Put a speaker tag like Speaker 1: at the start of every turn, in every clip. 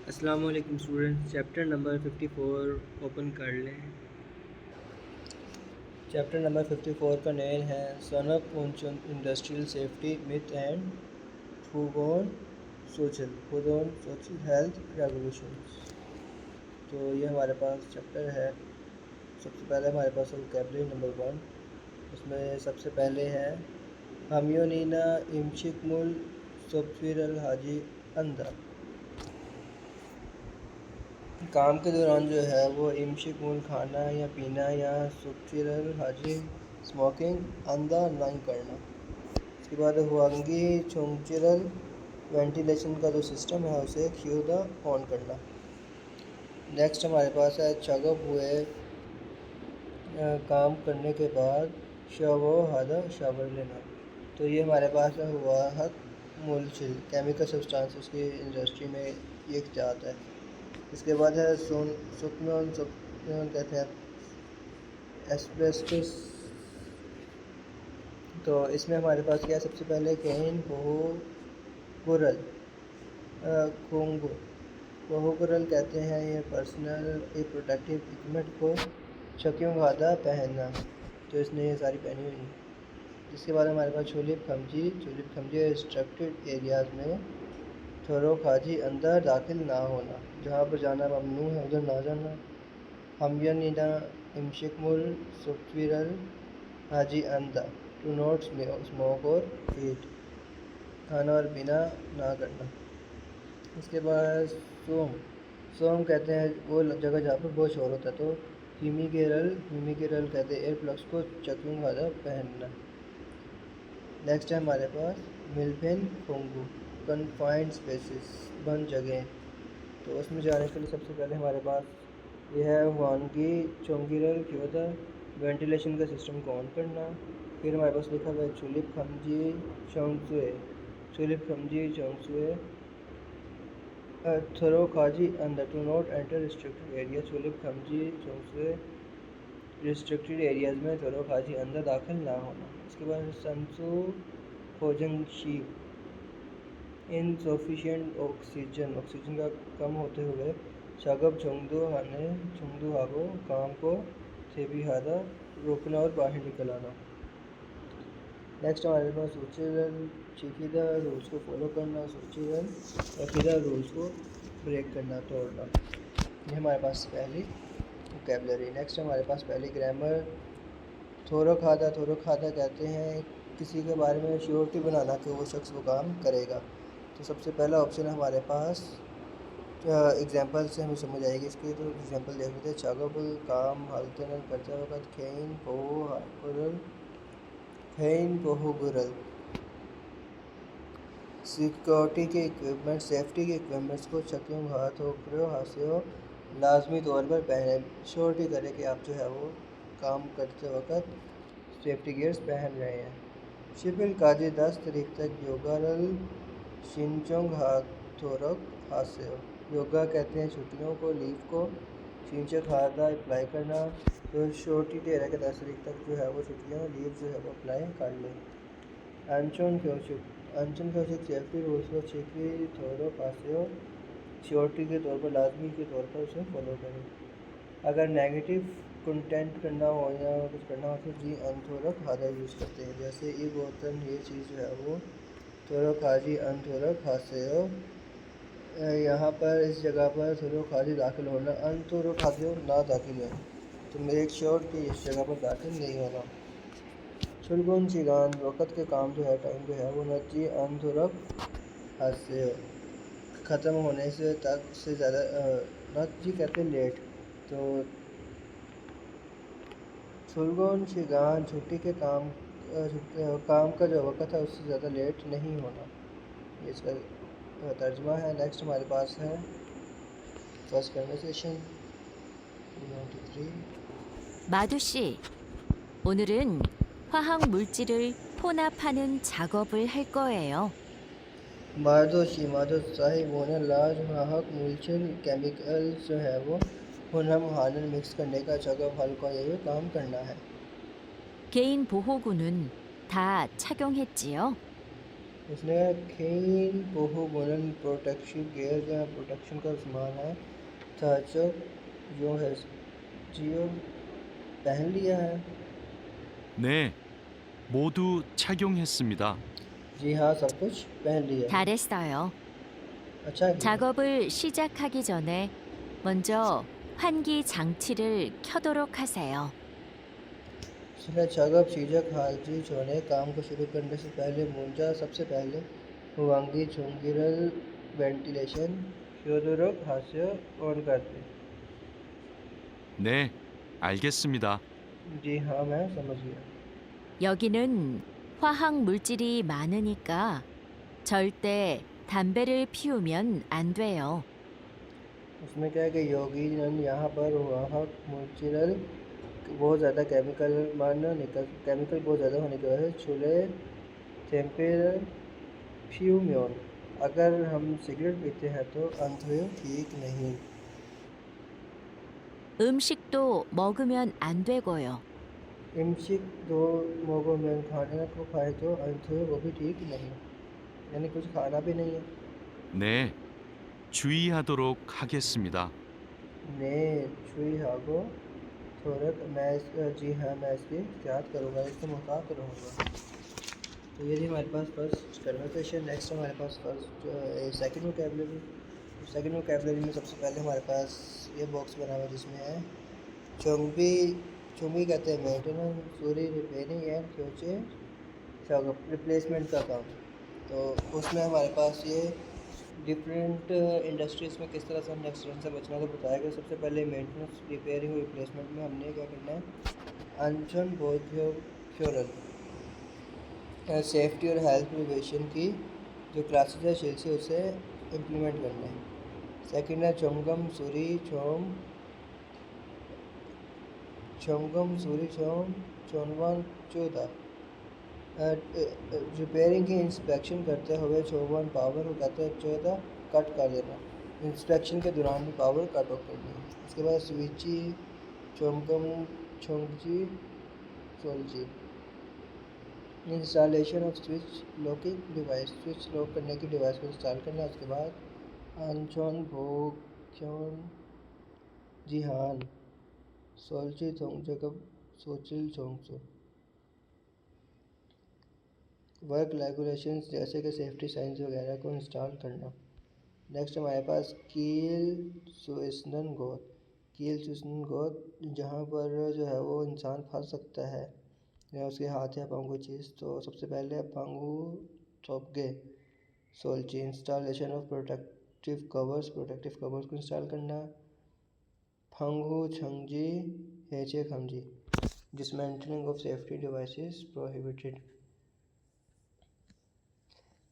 Speaker 1: अस्सलाम वालेकुम students. Chapter number 54 open कर लें। चैप्टर नंबर 54 का नेम है सनअप इंडस्ट्रियल सेफ्टी मिथ and food social health revolutions. तो ये हमारे पास चैप्टर है। सबसे पहले हमारे पास वोकैबुलरी नंबर 1। उसमें सबसे पहले है हमयोनीना इमशिकमुल सब्फिर अल हाजी अंदा। काम के दौरान जो है वो इमशिकमुल खाना या पीना या सुक्तिरल हाजी स्मोकिंग अंधा नहीं करना। उसके बाद हुआंगी चोंगचिरल वेंटिलेशन का जो सिस्टम है उसे ख्यूदा ऑन करना। नेक्स्ट हमारे पास है चगब हुए काम करने के बाद शवो हादा शावर लेना। तो ये हमारे पास हुआ हक मुलचिल केमिकल सब्सटेंसेस की इंडस्ट्री में ये जाता है। इसके बाद है सुकनोन कहते हैं एस्बेस्टस। तो इसमें हमारे पास क्या है, सबसे पहले कैन पोहुगुरल कोंगो पोहुगुरल कहते हैं ये पर्सनल ए प्रोटेक्टिव इक्विपमेंट को शकियों गादा पहनना। तो इसने ये सारी पहनी हुई है। जिसके बाद हमारे पास चुलिप खमजी रिस्ट्रिक्टेड एरियाज़ में थोरो खाजी अंदर दाखिल ना होना, जहाँ पर जाना ममनू है उधर ना जाना। हमयनिना इमशिकमुल सुक्विरल हाजी अंदा टू नॉट स्मोक और ईट, खाना और पीना ना करना। इसके बाद सोम कहते हैं वो जगह जहाँ पर बहुत शोर होता है। तो ह्यूमिकेरल कहते हैं एयर प्लग्स को चक्यूं खादा पहनना। नेक्स्ट है हमारे पास मिल्फिन खोंगू कन्फाइंड स्पेसिस बंद जगह। तो उसमें जाने के लिए सबसे पहले हमारे पास यह है हुआनगी चोंगिरल क्योदा वेंटिलेशन का सिस्टम को ऑन करना। फिर हमारे पास लिखा हुआ है चुलिप खमजी चोंगसुए थरो खाजी अंदर to not enter restricted area. चुलिप खमजी चोंगसुए रिस्ट्रिक्टेड एरियाज़ में थरो खाजी अंदर दाखिल ना होना। इसके बाद संसू खोजंग शीप इनसफिशिएंट ऑक्सीजन का कम होते हुए शागब चोंगदू हागो काम को थेबी हादा रोकना और बाहर निकल आना। नेक्स्ट हमारे पास सूचिरल चीखीदा रूल्स को फॉलो करना, सूचिरल चीखीदा रूल्स को ब्रेक करना, तोड़ना। ये हमारे पास पहली वोकैबुलरी। नेक्स्ट हमारे पास पहली ग्रामर थोरो खादा कहते हैं किसी के बारे में श्योरिटी बनाना कि वो शख्स वो काम करेगा। तो सबसे पहला ऑप्शन है हमारे पास एग्जांपल से हमें समझ आएगी इसकी। तो एग्जांपल देख लेते हैं। चागबुल काम हालतन करते वक्त खैन पोहुगुरल सिक्योरिटी के इक्विपमेंट सेफ्टी के इक्विपमेंट्स को चक्यों हाथों लाजमी तौर पर पहने। श्योरिटी करें कि आप जो है वो काम करते वक्त सेफ्टी गियर्स पहन रहे हैं। शिपिल काजी 10 तारीख तक योगारल शिनचोंग हाथोरक हास्य। योगा कहते हैं छुट्टियों को, लीव को। शिनचक हादा अप्लाई करना। तो श्योरिटी दे रहा है कि 10 तारीख तक जो है वो छुट्टियाँ लीव जो है वो अप्लाई कर लें। अंचन क्योशिक सेफ्टी रूल्स को छिपी थोरो हास्य श्योरिटी के तौर पर लाजमी के तौर पर उसे फॉलो करें। अगर नेगेटिव कंटेंट करना हो या कुछ करना हो तो जी अनथोरक हादा यूज़ करते हैं। जैसे ये बोतल ये चीज़ जो है वो थोरक हाजी अनथोरक हादसे हो, यहाँ पर इस जगह पर थोरक हाजी दाखिल होना, अनथोरक हादसे ना दाखिल हो। तो मेक श्योर कि इस जगह पर दाखिल नहीं होना। शुलगुन चिगान वक़्त के काम जो है टाइम जो है वो नजी अनथोरक हादसे हो ख़त्म होने से तक से ज़्यादा नजी कहते हैं लेट। तो सुलगोन शिगान छुट्टी के काम का जो वक़्त है उससे ज़्यादा लेट नहीं होना। ये इसका तर्जुमा है। नेक्स्ट हमारे पास है फर्स्ट कन्वर्सेशन 93।
Speaker 2: 마두 씨, 오늘은 화학 물질을 혼합하는 작업을 할 거예요.
Speaker 1: मादो साहिब होने लाज हक मुलचिल केमिकल जो है वो हुनम हानन मिक्स करने का जगह हल का ये काम करना है।
Speaker 2: 개인 보호구는 다 착용했지요?
Speaker 1: इसने खीन पोहू बुनन प्रोटेक्शन गेयर या प्रोटेक्शन का सामान है ताचक जो है जियो पहन लिया है।
Speaker 3: 네, 모두 착용했습니다.
Speaker 1: जी हाँ, सब कुछ पहन लिया है।
Speaker 2: 잘했어요.
Speaker 1: अच्छा किया।
Speaker 2: 작업을 시작하기 전에 먼저 환기 장치를 켜도록 하세요.
Speaker 1: इसने छगप शीजक हालजी छोने काम को शुरू करने से पहले मुंजा सबसे पहले हुआंगी छुंगिरल वेंटिलेशन क्योदुरक हास्य ऑन करते।
Speaker 3: 네, 알겠습니다.
Speaker 1: जी हाँ, मैं समझ गया।
Speaker 2: 여기는 화학 물질이 많으니까 절대 담배를 피우면 안 돼요.
Speaker 1: उसमें क्या है कि योगी नन यहाँ पर वाहक मुंचिरल बहुत ज़्यादा केमिकल मानना निकल केमिकल बहुत ज़्यादा होने की वजह से चूल्हे टेम्पेर फ्यूम्योन अगर हम सिगरेट पीते हैं तो अंतरिक्ष ठीक नहीं।
Speaker 2: 음식도 먹으면 안 되고요.
Speaker 1: इमशिक दो मोगों में खाने को खाए तो अंतरिक्ष वो भी ठीक नहीं, यानी कुछ खाना भी नहीं है।
Speaker 3: 네, 주의하도록 हा겠습니다.
Speaker 1: ने छुई हागो मैं जी हाँ, मैं इसकी एहतियात करूँगा, इसका मुताबिक रहूँगा। तो ये थी हमारे पास फर्स्ट कन्वर्सेशन। नेक्स्ट हमारे पास first second vocabulary. Second vocabulary में सबसे पहले हमारे पास ये बॉक्स बना हुआ है जिसमें है चुंगी। चुंगी कहते हैं maintenance, Suri repairing and future replacement का काम। तो उसमें हमारे पास ये डिफरेंट इंडस्ट्रीज़ में किस तरह से हमने एक्सीडेंट से बचना तो बताया गया। सबसे पहले मेंटेनेंस, रिपेयरिंग और रिप्लेसमेंट में हमने क्या करना है, अनशन बोध्योरल सेफ्टी और हेल्थ प्रिवेशन की जो क्लासेस है शील से उसे इम्प्लीमेंट करना है। सेकेंड है चोंगम सूरी छोम चोनवान चौदह रिपेयरिंग की इंस्पेक्शन करते हुए चौवन पावर को कहते हैं 14 कट कर देना। इंस्पेक्शन के दौरान भी पावर कट ऑफ करनी है। उसके बाद स्विची चोंगम छोंगजी सोलजी installation of switch locking device, switch lock करने की डिवाइस को इंस्टॉल करना है। उसके बाद अनचोन भोक्योन जिहान सोलची थोंगजकब सोचिल चोंगसो वर्क रेगुलेशंस जैसे कि सेफ्टी साइंस वगैरह को इंस्टॉल करना। नेक्स्ट हमारे पास कील सुसनन गोत जहाँ पर जो है वो इंसान फंस सकता है या उसके हाथ या पाँव को चीज़। तो सबसे पहले पांगू थोपगे सोल्ची इंस्टॉलेशन ऑफ प्रोटेक्टिव कवर्स को इंस्टॉल करना। फंगू छंगजी हेचे खमजी dismantling of safety devices prohibited.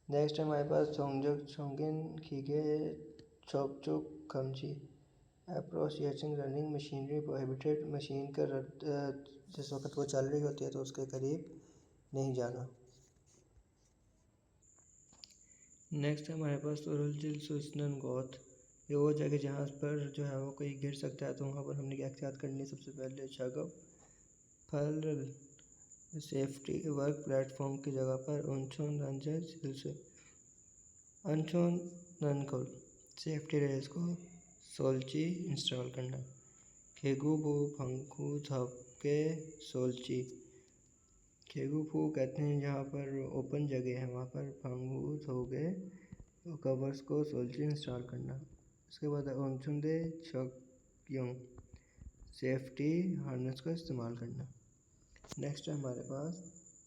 Speaker 1: Next हमारे पास छोंगजक छोंगिन खीगे चोपचुक खमजी approaching running machinery prohibited. Machine का जिस वक्त वो चल रही होती है तो उसके करीब नहीं जाना। नेक्स्ट हमारे पास तुरुलजिल सुसनन गोत, ये वो जगह जहाँ पर जो है वो कोई गिर सकता है तो वहाँ पर हमने क्या एहतियात करनी है। सबसे पहले छगप फल सेफ्टी वर्क प्लेटफॉर्म की जगह पर उनचोन रंजर से अनचोन ननकोल सेफ्टी रेस को सोलची इंस्टॉल करना। खेगू बू फंकू थपके सोलची खेगू फू कहते हैं जहाँ पर ओपन जगह है वहाँ पर फंगू थोगे कवर्स को सोलची इंस्टॉल करना। उसके बाद ओनचुंदे छक्यों सेफ्टी हार्नेस का इस्तेमाल करना। नेक्स्ट है हमारे पास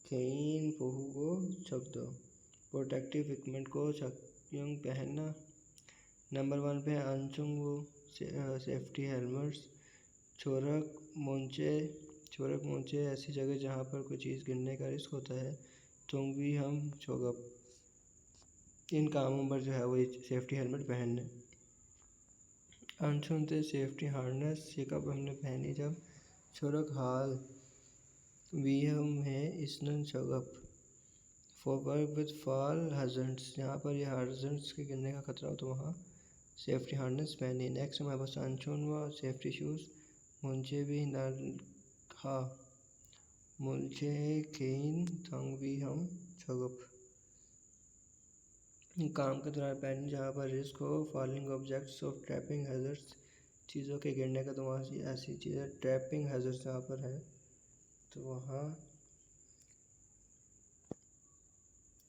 Speaker 1: खेइन पोहू को छक दो प्रोटेक्टिव इक्विपमेंट को छक्यों पहनना। नंबर 1 पे है अनचुंग वो सेफ्टी हेलमेट्स छोरक मोंचे ऐसी जगह जहाँ पर कोई चीज़ गिरने का रिस्क होता है तो भी हम छोगप इन कामों पर जो है वो सेफ्टी हेलमेट पहनने। अनचुनते सेफ्टी हार्नेस ये कब हमने पहनी, जब छोरक हाल वी हम है इसनन छगप for work with fall hazards जहाँ पर ये हजर्ड्स के गिरने का खतरा हो तो वहाँ सेफ्टी हार्नेस पहनी। नेक्स्ट हमारे पास अनचुन व सेफ्टी शूज़ मुंचे भी नल खा मुल्चे केन थंग भी हम छगप काम के दौरान पहनने जहाँ पर रिस्क हो, falling objects of trapping hazards, चीज़ों के गिरने का, तो वहाँ से ऐसी चीज़ें ट्रैपिंग हैजर्ड्स जहाँ पर है तो वहाँ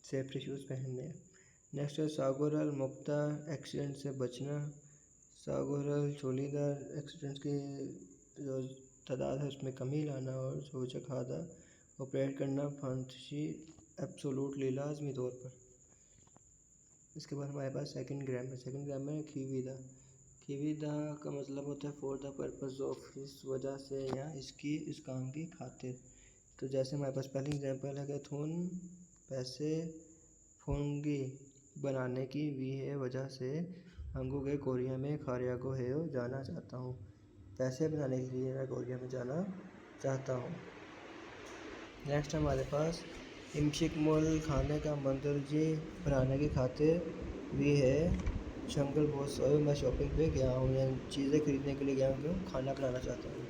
Speaker 1: सेफ्टी शूज़ पहनने हैं। नेक्स्ट है सागोरल मुक्ता, एक्सीडेंट से बचना। सागोरल छोलीदार एक्सीडेंट्स की जो तादाद है उसमें कमी लाना और सोचक हादा ऑपरेट करना फांसी एब्सोलूटली लाजमी तौर पर। इसके बाद हमारे पास सेकंड ग्रामर। सेकंड ग्रामर है खीवीदा। खीवीदा का मतलब होता है फॉर द पर्पस ऑफ, इस वजह से या इसकी, इस काम की खातिर। तो जैसे हमारे पास पहली एग्जांपल है कि थून पैसे फोंगी बनाने की भी है वजह से अंगू के कोरिया में खारिया को है जाना चाहता हूँ। पैसे बनाने के लिए मैं कोरिया में जाना चाहता हूँ। नेक्स्ट हमारे पास इमशिक मोल, खाने का मंदिर जी बनाने की खातिर भी है शंकर बोस, मैं शॉपिंग पे गया हूँ या चीज़ें खरीदने के लिए गया हूँ, खाना बनाना चाहता हूँ।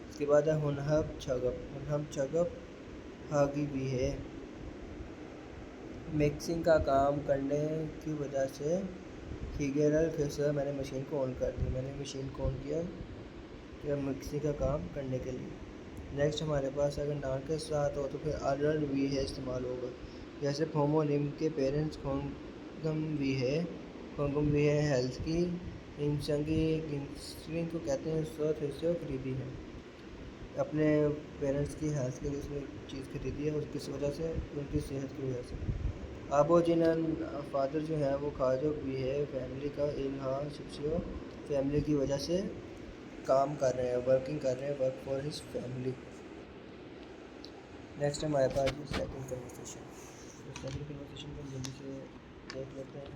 Speaker 1: इसके बाद है हुनहब छगप। हुनहब छगप हागी भी है मिक्सिंग का काम करने की वजह से खीगेरल फिर मैंने मशीन को ऑन कर दी। मैंने मशीन को ऑन किया या मिक्सिंग का काम करने के लिए। नेक्स्ट हमारे पास अगर नान के साथ हो तो फिर अरल भी है इस्तेमाल होगा। जैसे फोमोनिम के पेरेंट्स खोंगम भी है, खोंगम भी है हेल्थ की, इंसंगी गिंसलिंग को कहते हैं सौ फिर से खरीदी है, अपने पेरेंट्स की हेल्थ के लिए इसमें चीज़ खरीदी है और किस वजह से, उनकी सेहत की वजह से। आबोजिनन फादर जो है वो खाजो भी है फैमिली का, इल्हा शिप्सियो फैमिली की वजह से काम कर रहे हैं, वर्किंग कर रहे हैं, work for his family. Next हमारे पास जो सेकंड कन्वर्सेशन, तो सेकंड कन्वर्सेशन को जल्दी से देख लेते हैं।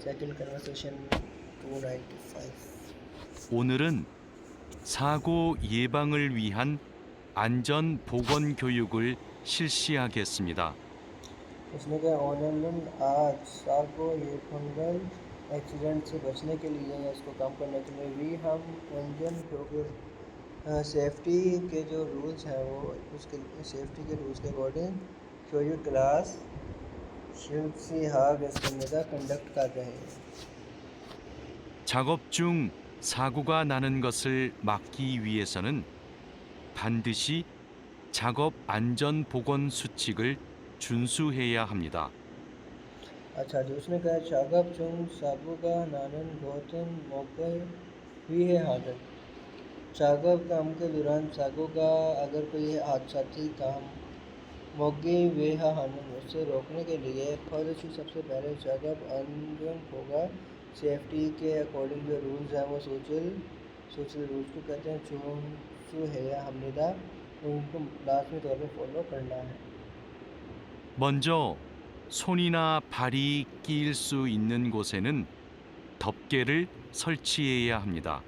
Speaker 1: Second conversation 295।
Speaker 3: 오늘은 사고 예방을 위한 안전 보건 교육을 실시하겠습니다.
Speaker 1: उसने कहा ऑनलाइन आज सागो ये फंगल एक्सीडेंट से बचने के लिए या इसको कम करने के लिए भी हम इंजन क्योंकि सेफ्टी के जो रूल्स हैं वो उसके सेफ्टी के रूल्स के अकॉर्डिंग 교육 क्लास 실시하겠습니다 कंडक्ट कर रहे हैं।
Speaker 3: 작업 중 사고가 나는 것을 막기 위해서는 반드시 작업 안전 보건 수칙을 준수해야 합니다.
Speaker 1: अच्छा जो उसने कहा शागब चुंग साबुगा नानन गौतम मौके हुई है हादत। शागब काम के दौरान सागो का अगर कोई हादसाती काम मोगे वे हानन उससे रोकने के लिए फर्ज सबसे पहले शागब अंजन होगा सेफ्टी के अकॉर्डिंग जो रूल्स हैं वो सोशल रूल्स को कहते हैं चुंसु है या हमनिदा, उनको लाजमी तौर पर फॉलो करना है।
Speaker 3: 먼저 손이나 발이 끼일 수 있는 곳에는 덮개를 설치해야 합니다.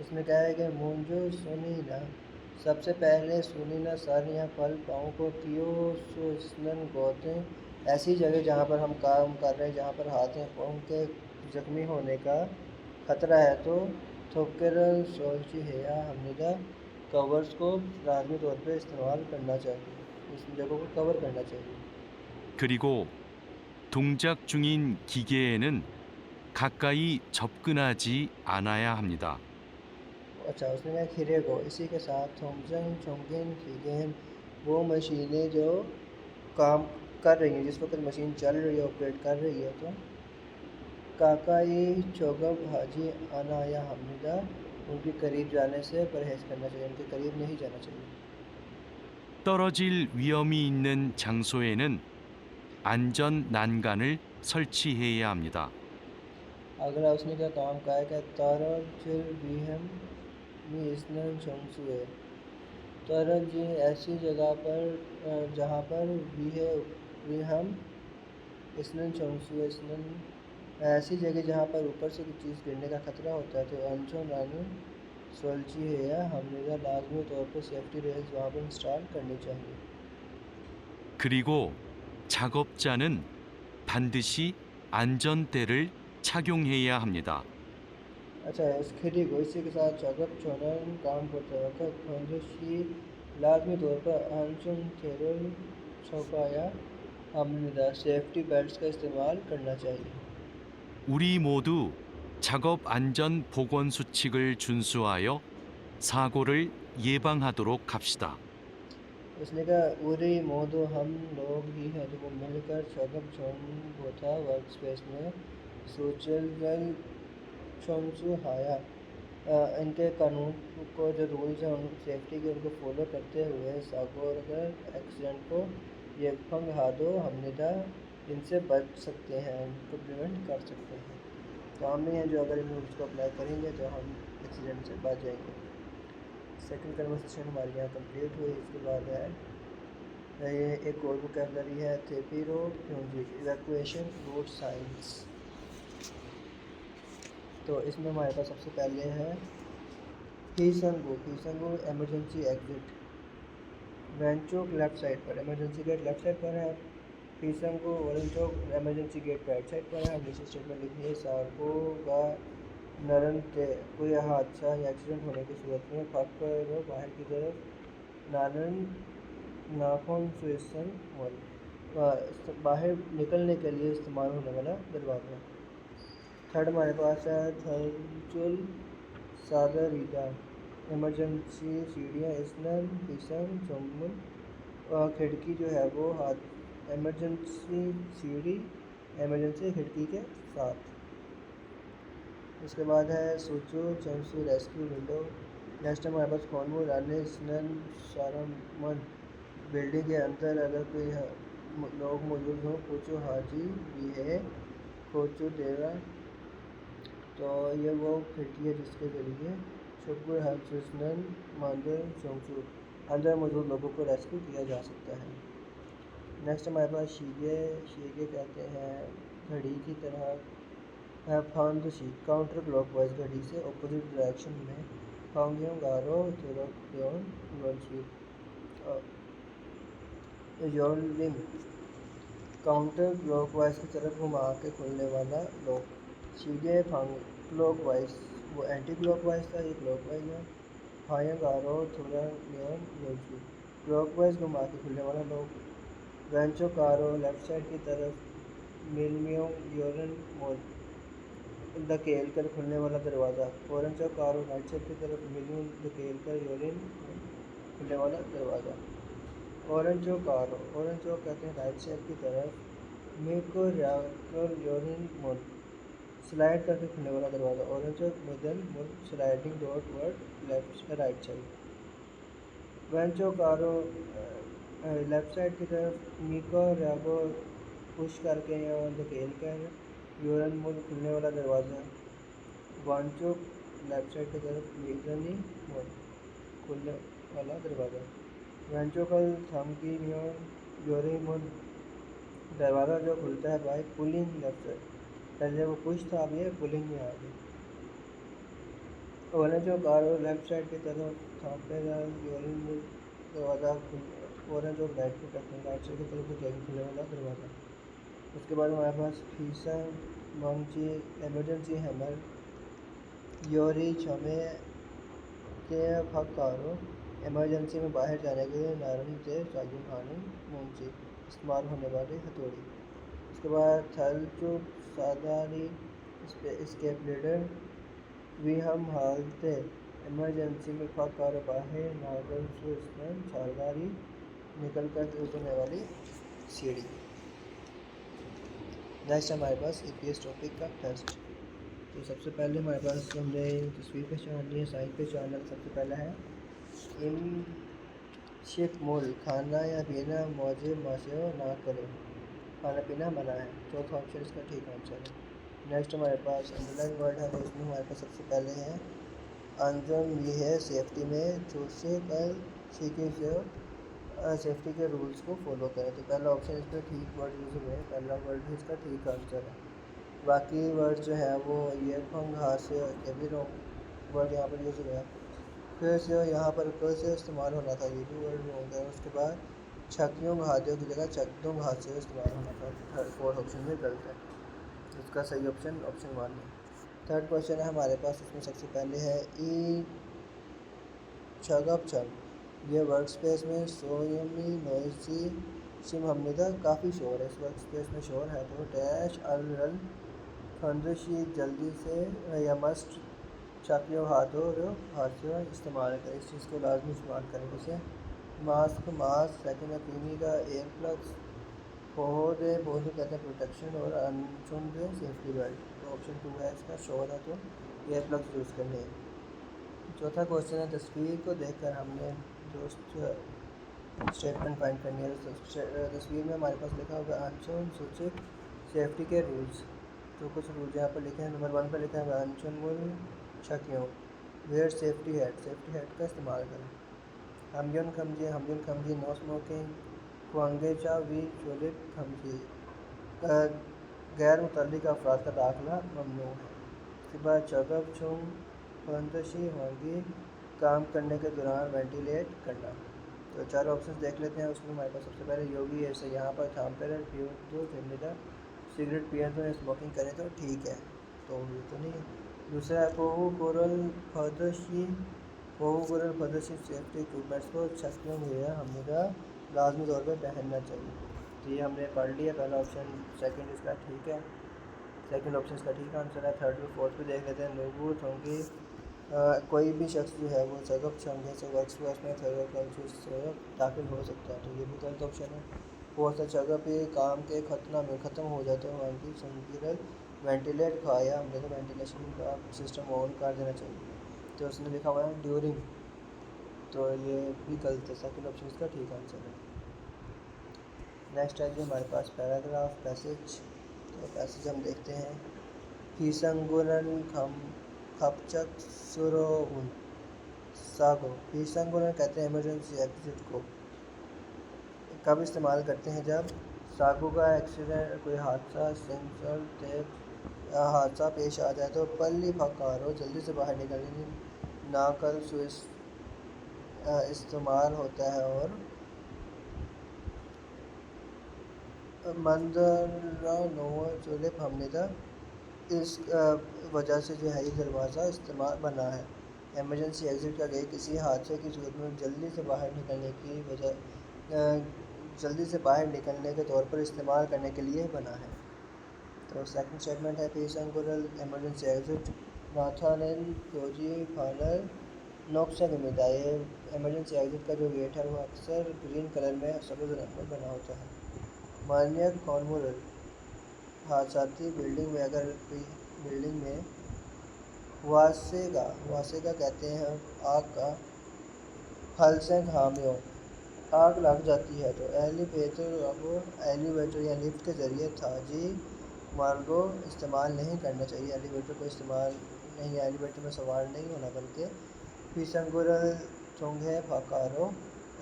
Speaker 1: इसमें क्या है कि मुंजो सुनीना, सबसे पहले सुनीना सर या फल पाँव को कियो सुस्नन गोते, ऐसी जगह जहाँ पर हम काम कर रहे हैं, जहाँ पर हाथ या पाँव के जख्मी होने का खतरा है तो थोकेरल सोची है या हमनिदा कवर्स को लाजमी तौर पर इस्तेमाल करना चाहिए, उस जगह को कवर करना चाहिए।
Speaker 3: 그리고 동작 중인 기계에는 가까이 접근하지 않아야 합니다.
Speaker 1: अच्छा उसने कहा खिरे को, इसी के साथ थोमजन चोंगिन खीगेन वो मशीनें जो काम कर रही हैं, जिस वक्त मशीन चल रही है, ऑपरेट कर रही है, तो काकाई चौगब हाजी आना या हमिदा उनके करीब जाने से परहेज़ करना चाहिए, उनके करीब नहीं जाना चाहिए।
Speaker 3: 떨어질 위험이 있는 장소에는 안전 난간을 설치해야 합니다.
Speaker 1: अगला उसने क्या काम कहा है कि तारल चिल बीहम में इसनन चंगसुए, तारल जी ऐसी जगह पर जहाँ पर भी है बीहम इसनन चंगसुए, इसनन ऐसी जगह जहाँ पर ऊपर से कोई चीज़ गिरने का खतरा होता है तो अंचो नानी सोल्ची है या हमने लाजमी तौर पर सेफ्टी रेल्स वहाँ पर इंस्टॉल करनी चाहिए।
Speaker 3: 그리고 작업자는 반드시 안전대를 착용해야 합니다.
Speaker 1: अच्छा इस खेती को इसी के साथ चौगप चौनन काम करते वक्त फंजशी लाजमी तौर पर अनचुन थेरल छौकाया हमने सेफ्टी बेल्ट्स का इस्तेमाल करना चाहिए।
Speaker 3: 우리 모두 작업 안전 보건 수칙을 준수하여 사고를 예방하도록 합시다.
Speaker 1: उसने कहा उरी मोदो हम लोग ही हैं जो मिलकर शगब छोन था वर्क स्पेस में सोचल छोनसु हाया इनके कानून को जो रूल्स हैं उन सेफ्टी के उनको फॉलो करते हुए सागोरगर एक्सीडेंट को ये फंग हादो हमने इनसे बच सकते हैं, इनको प्रिवेंट कर सकते हैं। तो हम नहीं हैं जो अगर इन रूल्स को अप्लाई करेंगे तो हम एक्सीडेंट से बच जाएंगे। सेकंड कन्वर्सेशन हमारी यहाँ कंप्लीट हुई। इसके बाद है ये एक और वोकैबुलरी है थेपीरो क्योंकि इवैक्यूएशन रूट साइंस। तो इसमें हमारे पास सबसे पहले है हीसंगो एमरजेंसी एग्जिट। वैनचोक लेफ्ट साइड पर, एमरजेंसी गेट लेफ्ट साइड पर है। हीसंगो वरनचोक एमरजेंसी गेट राइट साइड पर है। नीचे स्टेटमेंट लिखी है सागो गा नरन ते कोई हादसा या एक्सीडेंट होने की सूरत में फाक कर बाहर की तरफ नारन नाखून सुइसन मोल बाहर निकलने के लिए इस्तेमाल होने वाला दरवाज़ा। थर्ड हमारे पास है थर्चुल सादरीदा इमरजेंसी सीढ़ियाँ इसनल किसन चुम्बन खिड़की जो है वो हाथ इमरजेंसी सीढ़ी इमरजेंसी खिड़की के साथ। उसके बाद है सूचो चंसू रेस्क्यू विंडो। नेक्स्ट हमारे पास कॉन्वो राने स्नन सारमन बिल्डिंग के अंदर अगर कोई लोग मौजूद हों पूछो हाजी भी है खोचो देवा। तो ये वो खिड़की है जिसके जरिए शुक्र हल्सनन मंदिर चंसू अंदर मौजूद लोगों को रेस्क्यू किया जा सकता है। नेक्स्ट हमारे पास शीगे कहते हैं घड़ी की तरह फांद शीट काउंटर क्लॉकवाइज घड़ी से ऑपोजिट डायरेक्शन में फांगियों गारो थोड़ा योलिंग काउंटर क्लॉकवाइज की तरफ घुमा के खुलने वाला लॉक। शीगे फांग क्लॉकवाइज वो एंटी क्लॉकवाइज था, ये क्लॉकवाइज है। फाया गारो थोड़ा न्यून योलसी क्लॉकवाइज घुमा के खुलने वाला लॉक। वेंचो कारो लेफ्ट साइड की तरफ मिलमियों यूरन मोल धकेल कर खुलने वाला दरवाज़ा। ऑरेंजो कारो राइट साइड की तरफ मिलियन धकेल कर यूरिन खुलने वाला दरवाज़ा। ऑरेंजो कहते हैं राइट साइड की तरफ मिको रैकर यूरिन मोल स्लाइड करके खुलने वाला दरवाज़ा। ऑरेंजो मिडल मोल स्लाइडिंग डोर वर्ड लेफ्ट राइट साइड। वेंचो कारो लेफ्ट साइड की तरफ मिको रैगो पुश करके या धकेल कर यूरन मोल खुलने वाला दरवाज़ा। वांचो लेफ्ट साइड की तरफ मीटरनी मोल खुलने वाला दरवाज़ा। वेंचो कल थम की यूरिन मोल दरवाज़ा जो खुलता है बाय पुलिंग लेफ्ट साइड। पहले वो पुश था, अब ये पुलिंग में आ गई। ऑरेंजो कारो लेफ्ट साइड की तरफ थापेगा यूरिन मोल दरवाज़ा ऑरेंज और राइट को कहते हैं राइट साइड की तरफ धकेल खुलने वाला दरवाज़ा। उसके बाद हमारे पास फीसा मंची एमरजेंसी हैमर योरी छमे के फकारो इमरजेंसी में बाहर जाने के लिए नारंगी से चालू खाने मुंची इस्तेमाल होने वाली हथौड़ी। उसके बाद थल चुप सादारी स्केप लीडर भी हम हालते इमरजेंसी में फकारो बाहर नागन सुस्मन सादारी निकल कर उतरने वाली सीढ़ी। नेक्स्ट हमारे पास ईपीएस टॉपिक का टेस्ट। तो सबसे पहले हमारे पास हमने तस्वीर पहचाननी है, साइज पहचानना। सबसे पहला है इन शिप मोल खाना या पीना मौजे माशे ना करें, खाना पीना मना है। चौथा ऑप्शन इसका ठीक आंसर है। नेक्स्ट हमारे पास अंडरलाइन वर्ड है, तो इसमें हमारे पास सबसे पहले है अंजम ये है सेफ्टी में चूसे कल सीखे से सेफ्टी के रूल्स को फॉलो करें। तो पहला ऑप्शन इसमें ठीक वर्ड यूज़ हुए हैं, पहला वर्ड ही इसका ठीक आंसर है। बाकी वर्ड जो है वो ये फंग हास्य ये भी रॉन्ग वर्ड यहाँ पर यूज़ हुआ है। फिर से यहाँ पर फिर से इस्तेमाल होना था, ये भी वर्ड रॉन्ग है। उसके बाद छकियों हाथियों की जगह चकदों हाथ से इस्तेमाल होना था। थर्ड फोर्थ ऑप्शन में गलत है, इसका सही ऑप्शन ऑप्शन 1 है। थर्ड क्वेश्चन है हमारे पास, उसमें सबसे पहले है ई छगप छग ये वर्क स्पेस में सोयमी नोइसी सिम हमने था काफ़ी शोर है, इस वर्क स्पेस में शोर है, तो डैश अल फंदशी जल्दी से या मस्ट चाकियों हाथों इस्तेमाल करें, इस चीज़ को लाजमी इस्तेमाल करें। जैसे मास्क सेकेंड अपनी का एयर प्लग्स बहुत कहते हैं प्रोटेक्शन, और अनचुन दे सेफ्टी बेल्ट। तो ऑप्शन 2 है इसका, शोर है तो एयर प्लग्स यूज़ करने हैं। चौथा क्वेश्चन है, तस्वीर को देखकर हमने दोस्त स्टेटमेंट फाइंड करनी है। तो तस्वीर में हमारे पास लिखा होगा अनचुन सूचित सेफ्टी के रूल्स। तो कुछ रूल्स यहाँ पर लिखे हैं। नंबर 1 पर लिखा है अनचुन मुल शकियों वेयर सेफ्टी हेड का इस्तेमाल करें। हमयुन खमजी नो स्मोकिंग, कुंगेचा वी चोलिप खमजी गैर मुतल्लिक़ अफराद का दाखिला ममनू है। इसके बाद चगब चुंग फंदशी होंगी काम करने के दौरान वेंटिलेट करना। तो 4 ऑप्शन देख लेते हैं। उसमें हमारे पास सबसे पहले योगी ऐसे यहाँ पर थाम पर पियो दो फिर सिगरेट पिए तो स्मोकिंग करें तो ठीक है, तो ये तो नहीं है। दूसरा है पोहू कोरल फदशी सेफ्टी इक्विपमेंट्स को छतरियों हुए हमने का लाजमी तौर पर पहनना चाहिए। तो ये हमने पढ़ लिया पहला ऑप्शन। सेकंड इसका ठीक है, सेकंड ऑप्शन इसका ठीक आंसर है। थर्ड और फोर्थ पे देख लेते हैं। नोबू होंगी कोई भी शख्स जो है वो सगब छंगे से वर्कस्पेस में दाखिल हो सकता है, तो ये भी गलत ऑप्शन है। फोर्थ है जगह पे काम के ख़त्म हो जाते हैं वहाँ की संगिरल वेंटिलेट खाया, हमने तो वेंटिलेशन का सिस्टम ऑन कर देना चाहिए, तो उसने लिखा हुआ है ड्यूरिंग, तो ये भी गलत है। सेकंड ऑप्शन इसका ठीक आंसर है। नेक्स्ट है जी हमारे पास पैराग्राफ पैसेज। तो पैसेज हम देखते हैं। फीसंगुलन खपचक सुरोउन सागो। फीसंगुलन कहते हैं इमरजेंसी एग्जिट को, कब इस्तेमाल करते हैं जब सागो का एक्सीडेंट कोई हादसा पेश आ जाए। तो पल्ली फकारो जल्दी से बाहर निकलने नाकल स्विच इस्तेमाल होता है, और मंजरा नोवा चुलिप हमने था इस वजह से जो है ये दरवाज़ा इस्तेमाल बना है। इमरजेंसी एग्ज़िट का गई किसी हादसे की सूरत में जल्दी से बाहर निकलने के तौर पर इस्तेमाल करने के लिए बना है। तो सेकंड स्टेटमेंट है पीसंगुरल इमरजेंसी एग्ज़िट नाथानल योजी फानल नोक्सा गमिदा। ये इमरजेंसी एग्ज़िट का जो गेट है वो अक्सर ग्रीन कलर में सब्ज़ रंग में बना होता है। मान्यक कॉर्मुरल हादसाती बिल्डिंग में, अगर कोई बिल्डिंग में वासेगा कहते हैं आग का, हलसेंग हामियों आग लग जाती है, तो एलिवेटर या लिफ्ट के ज़रिए था जी मार्गो इस्तेमाल नहीं करना चाहिए। एलिवेटर को इस्तेमाल नहीं, एलिवेटर में सवार नहीं होना, बल्कि फिसंगुरल चोंगे फाकारो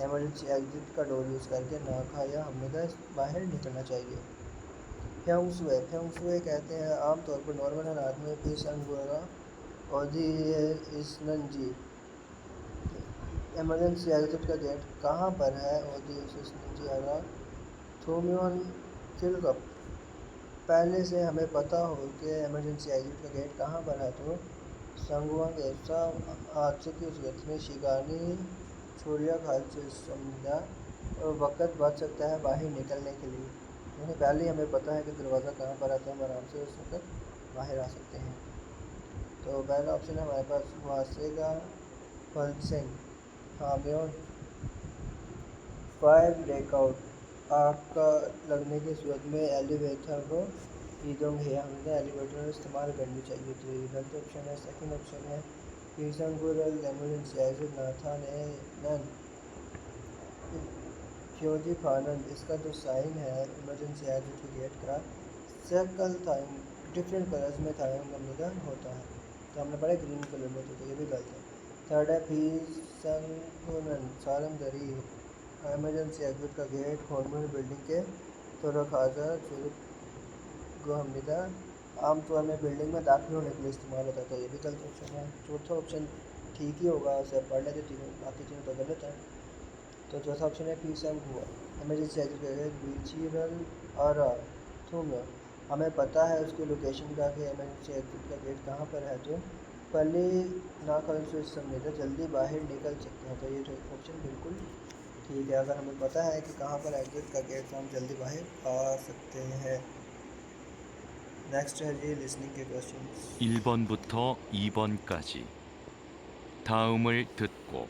Speaker 1: इमरजेंसी एग्जिट का डोर यूज़ करके ना खाया हमने का बाहर निकलना चाहिए। फ्योंगसुए कहते हैं आमतौर पर नॉर्मल हालात में फिसंगुरा ओदी इसनंजी इमरजेंसी एग्जिट का गेट कहाँ पर है। ओदी इसनंजी अरा थोमियोन तिलकप, पहले से हमें पता हो कि इमरजेंसी एग्जिट का गेट कहाँ पर है, तो संगवांग ऐसा हादसे की सूरत में शिगानी छोड़िया खाल से समझा और वक़्त बच सकता है बाहर निकलने के लिए, क्योंकि पहले हमें पता है कि दरवाज़ा कहाँ पर आता है, हम आराम से उस वक्त बाहर आ सकते हैं। तो पहला ऑप्शन है हमारे पास वासेगा फलसिंग हामियों फायर ब्रेकआउट आग का लगने की सूरत में एलिवेटर को ईदोंग है, हमें एलिवेटर इस्तेमाल करनी चाहिए, तो ये गलत ऑप्शन है। सेकंड ऑप्शन है फीसंगुरल इमरजेंसी एग्जिट नाथा ने नन क्योंकि फानन, इसका जो साइन है इमरजेंसी एग्जिट के गेट का सर्कल टाइम डिफरेंट कलर्स में टाइम का होता है, तो हमने पढ़ा ग्रीन कलर में, तो ये भी गलत है। थर्ड है फीसंगुरल सालम दरी इमरजेंसी एग्जिट का गेट कॉर्नर बिल्डिंग के तो रखाजा जो हमने आमतौर में बिल्डिंग में दाखिल होने के लिए इस्तेमाल होता है, तो ये भी गलत ऑप्शन है। चौथा ऑप्शन ठीक ही होगा, उसे पढ़ लेते तीनों, बाकी तीनों तो गलत है। तो चौथा ऑप्शन है फीसंग हुआ इमरजेंसी एग्जिट का गेट बीचीरल और थूम, हमें पता है उसकी लोकेशन का कि इमरजेंसी एग्जिट का गेट कहाँ पर है, तो पल्ली ना कर से जल्दी बाहर निकल सकते हैं, तो ये ऑप्शन बिल्कुल ठीक है, अगर हमें पता है कि कहाँ पर एग्जिट का गेट तो हम जल्दी बाहर आ सकते हैं। नेक्स्ट है जी लिसनिंग के क्वेश्चंस।
Speaker 3: 1번부터 2번까지 다음을 듣고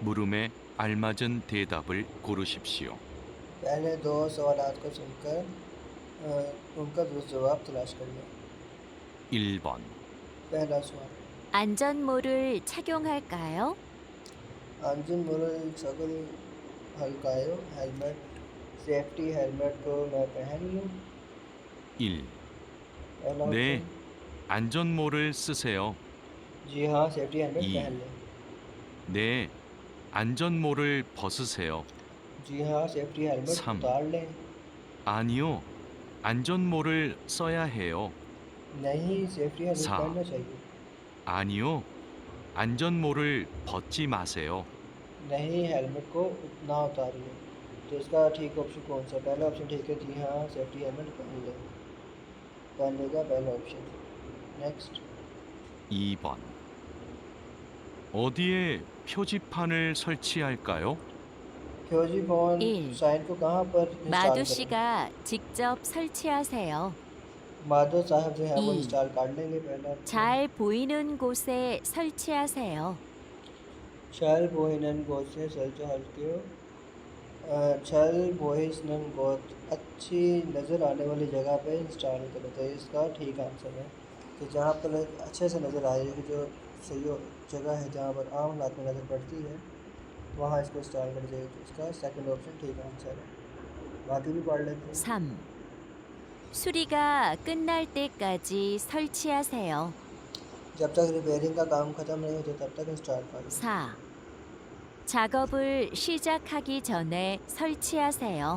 Speaker 3: 물음에 알맞은 대답을 고르십시오.
Speaker 1: पहले दो सवालात को सुनकर उनका दुरुस्त जवाब तलाश करिए।
Speaker 3: 1번.
Speaker 1: पहला सवाल,
Speaker 2: 안전모를 착용할까요?
Speaker 1: अंजुन सगल हल्कायो हेलमेट सेफ्टी हेलमेट को मैं पहन लूँ।
Speaker 3: 1.
Speaker 1: पहला
Speaker 3: 네,
Speaker 1: ऑप्शन,
Speaker 3: 안전모를 쓰세요.
Speaker 1: जी हाँ सेफ्टी हेलमेट
Speaker 3: ई।
Speaker 1: पहन लें।
Speaker 3: 네, 안전모를 벗으세요.
Speaker 1: जी हाँ सेफ्टी हेलमेट
Speaker 3: सम।
Speaker 1: उतार लें।
Speaker 3: 아니요, 안전모를 써야 해요.
Speaker 1: नहीं सेफ्टी हेलमेट
Speaker 3: सा।
Speaker 1: पहनना चाहिए।
Speaker 3: 아니요, 안전모를 벗지 마세요.
Speaker 1: नहीं हेलमेट को ना उतारिए। तो इसका ठीक ऑप्शन कौन सा? पहला ऑप्शन ठीक है, जी हाँ सेफ्टी हेलमेट पहन लें, पहन लेगा पहला ऑप्शन। नेक्स्ट,
Speaker 3: 2번. 어디에 표지판을 설치할까요?
Speaker 1: फ्योजी फोन
Speaker 2: 일.
Speaker 1: साइन को कहाँ पर इंस्टॉल
Speaker 2: 마두
Speaker 1: करें?
Speaker 2: 씨가 직접 설치하세요.
Speaker 1: माधव साहब जो है वो
Speaker 2: ई।
Speaker 1: इंस्टॉल कर लेंगे पहला ऑप्शन।
Speaker 2: 잘 보이는 곳에 설치하세요.
Speaker 1: छल बोहिनन गोद से सल्चो हल्के छल बोहिनन गोद अच्छी नज़र आने वाली जगह पे इंस्टॉल करें। तो इसका ठीक आंसर है कि जहाँ पर अच्छे से नज़र आ रही है, जो सही जगह है जहाँ पर आम हालात में नज़र पड़ती है, वहाँ इसको इंस्टॉल कर जाइए। तो इसका सेकंड ऑप्शन ठीक आंसर है। बाकी भी पढ़ लेते हैं।
Speaker 2: 3. 수리가 끝날 때까지 설치하세요.
Speaker 1: जब तक रिपेयरिंग का काम ख़त्म नहीं होता तब तक इंस्टॉल कर लें।
Speaker 2: 4. 작업을 시작하기 전에 설치하세요.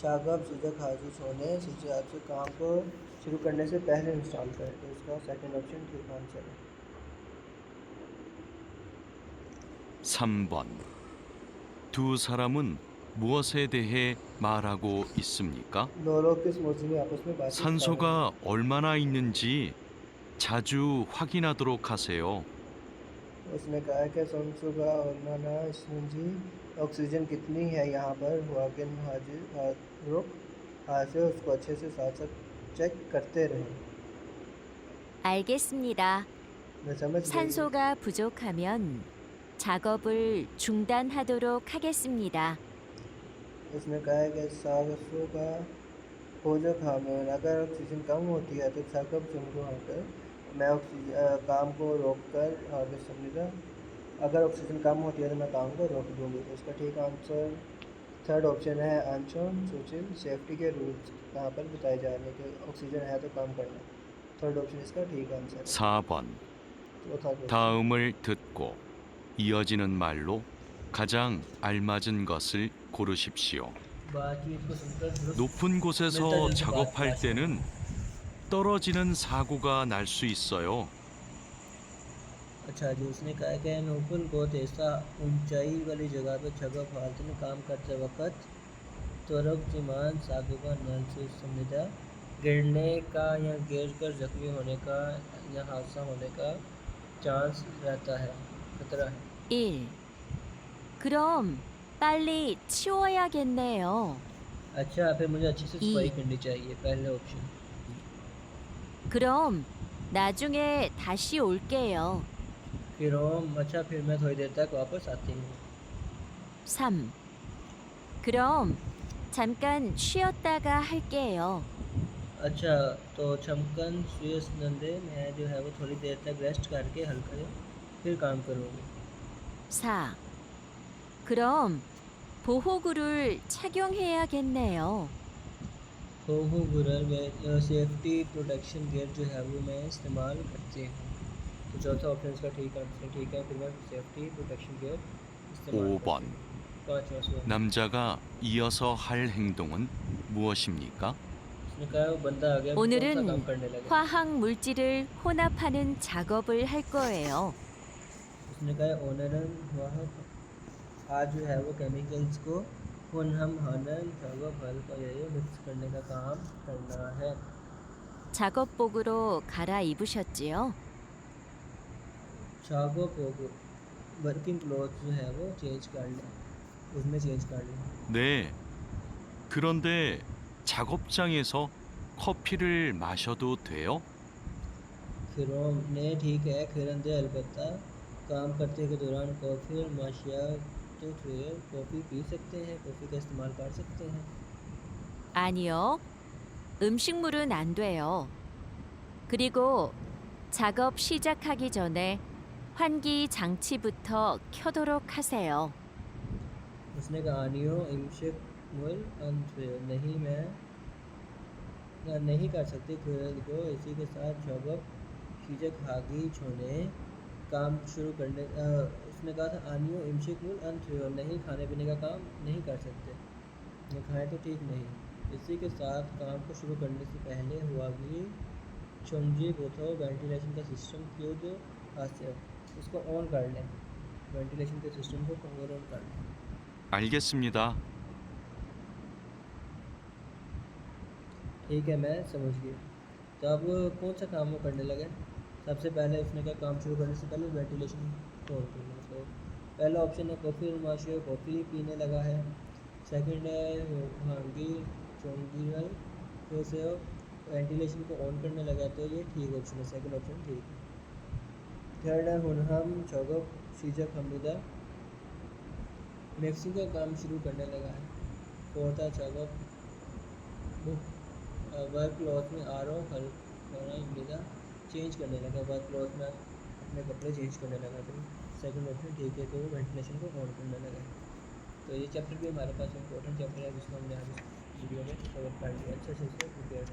Speaker 1: शागब सीधे खाजी सोने सीधे आपसे काम को शुरू करने से पहले इंस्टॉल करें। तो इसका सेकंड ऑप्शन ठीक आंसर है।
Speaker 3: 3번. 두 사람은 무엇에 대해 말하고 있습니까?
Speaker 1: दो लोग किस मौजूद में आपस में बातचीत कर रहे हैं?
Speaker 3: 산소가 얼마나 있는지 자주 확인하도록 하세요.
Speaker 1: उसने कहा कि संसु का उन्होंने जी ऑक्सीजन कितनी है यहाँ पर वाकिन रुक हाजिर उसको अच्छे से साथ साथ चेक करते रहें।
Speaker 2: 알겠습니다.
Speaker 1: मैं समझ गई।
Speaker 2: 산소가 부족하면 작업을 중단하도록 हा겠습니다.
Speaker 1: उसने कहा कि सांसों का खोजो खामियों अगर ऑक्सीजन कम होती है तो साकब चुनगो होकर मैं काम को रोक कर आगे समझा। अगर ऑक्सीजन कम होती है तो मैं काम को रोक दूंगी। तो इसका ठीक आंसर थर्ड ऑप्शन है। अनशोन सोचिल सेफ्टी के रूल्स यहाँ पर बताए जा रहे हैं कि ऑक्सीजन है तो काम करना। थर्ड ऑप्शन इसका ठीक आंसर है।
Speaker 3: 4번.
Speaker 1: चौथा क्वेश्चन,
Speaker 3: 다음을 듣고 이어지는 말로 가장 알맞은 것을 고르십시오.
Speaker 1: बातचीत को सुनकर दुरुस्त
Speaker 3: 높은 곳에서 작업할 때는 떨어지는 사고가 날 수 있어요.
Speaker 1: अच्छा जी, उसने कहा कि नोपन को ऐसा ऊंचाई वाली जगह पर जगह फालतू में काम करते वक्त तुरक जिमान सागो का नल से समझा गिरने का या गिर कर जख्मी होने का या हादसा होने का चांस रहता है, खतरा है।
Speaker 2: 1. 그럼 빨리 치워야겠네요.
Speaker 1: अच्छा, फिर मुझे अच्छी से
Speaker 2: ई।
Speaker 1: सफाई करनी चाहिए, पहले ऑप्शन।
Speaker 2: 그럼 나중에 다시 올게요.
Speaker 1: फिर अच्छा फिर मैं थोड़ी देर तक वापस आती हूँ।
Speaker 2: 3. 그럼 잠깐 쉬었다가 할게요.
Speaker 1: अच्छा, तो छमकन सुयस नंदे मैं जो है वो थोड़ी देर तक रेस्ट करके हल्का फिर काम करूँगी।
Speaker 2: 4. 그럼 보호구를 착용해야겠네요.
Speaker 1: हो गुरर में सेफ्टी प्रोटेक्शन गियर जो है वो मैं इस्तेमाल करती हूँ। तो चौथा ऑप्शन इसका ठीक आंसर ठीक है, फिर मैं सेफ्टी प्रोटेक्शन गियर इस्तेमाल
Speaker 3: 5번.
Speaker 1: करती हूँ। पाँचवा सवाल,
Speaker 3: 남자가 이어서 할 행동은 무엇입니까?
Speaker 1: उसने कहा वो बंदा आ गया, कौन सा
Speaker 2: 오늘은
Speaker 1: काम करने लगा?
Speaker 2: 화학 물질을 혼합하는 작업을 할 거예요.
Speaker 1: उसने कहा ओनरन वह आज जो है वो केमिकल्स को हम हनन जगह फल का ये मिक्स करने का काम करना है।
Speaker 2: 작업복으로 갈아입으셨지요?
Speaker 1: छागो पोगो वर्किंग क्लोथ जो है वो चेंज कर लें। उसमें चेंज कर लें।
Speaker 3: 네. 그런데 작업장에서 커피를 마셔도 돼요?
Speaker 1: खिरों ने ठीक है खिरंदे अलबत्ता काम करते के दौरान कॉफ़ी और माशियात कॉफ़ी पी सकते हैं, कॉफ़ी का इस्तेमाल कर सकते हैं।
Speaker 2: 아니요. 음식물은 안 돼요. 그리고 작업 시작하기 전에 환기 장치부터 켜도록 하세요.
Speaker 1: उसने कहा नियो इमशिक मुल नहीं मैं नहीं कर सकती खुद को इसी के साथ जगब शीजक हागी छोने काम शुरू करने उसने कहा था आनियो इमशिक मुल नहीं खाने पीने का काम नहीं कर सकते ये खाएं तो ठीक नहीं इसी के साथ काम को शुरू करने से पहले हुआ भी चोंगजी बोथो वेंटिलेशन का सिस्टम क्यों जो हास्य उसको ऑन कर लें वेंटिलेशन के सिस्टम को ऑन कर लें।
Speaker 3: 알겠습니다.
Speaker 1: ठीक है मैं समझ गया। तो अब कौन सा काम वो करने लगे? सबसे पहले उसने क्या काम शुरू करने से पहले वेंटिलेशन को ऑन करना। तो पहला ऑप्शन है कॉफ़ी और माशिया कॉफ़ी पीने लगा है। सेकंड है हांगी चोंगीवल तो से वेंटिलेशन को ऑन करने लगा तो ये ठीक ऑप्शन है सेकंड ऑप्शन ठीक है। थर्ड है हुनहम चौगब शीजक हमीदा मिक्सिंग का काम शुरू करने लगा है। फोर्थ है चौगब वर्क क्लॉथ में आर ओ हल हमीदा चेंज करने लगा वर्क क्लॉथ में अपने कपड़े चेंज करने लगा तो सेकंड ऑप्शन ठीक है तो वो वेंटिलेशन को ऑन करने लगा। तो ये चैप्टर भी हमारे पास इंपॉर्टेंट चैप्टर है जिसको हमने आज वीडियो में कवर कर लिया अच्छे से प्रिपेयर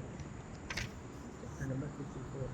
Speaker 1: चैप्टर नंबर 54।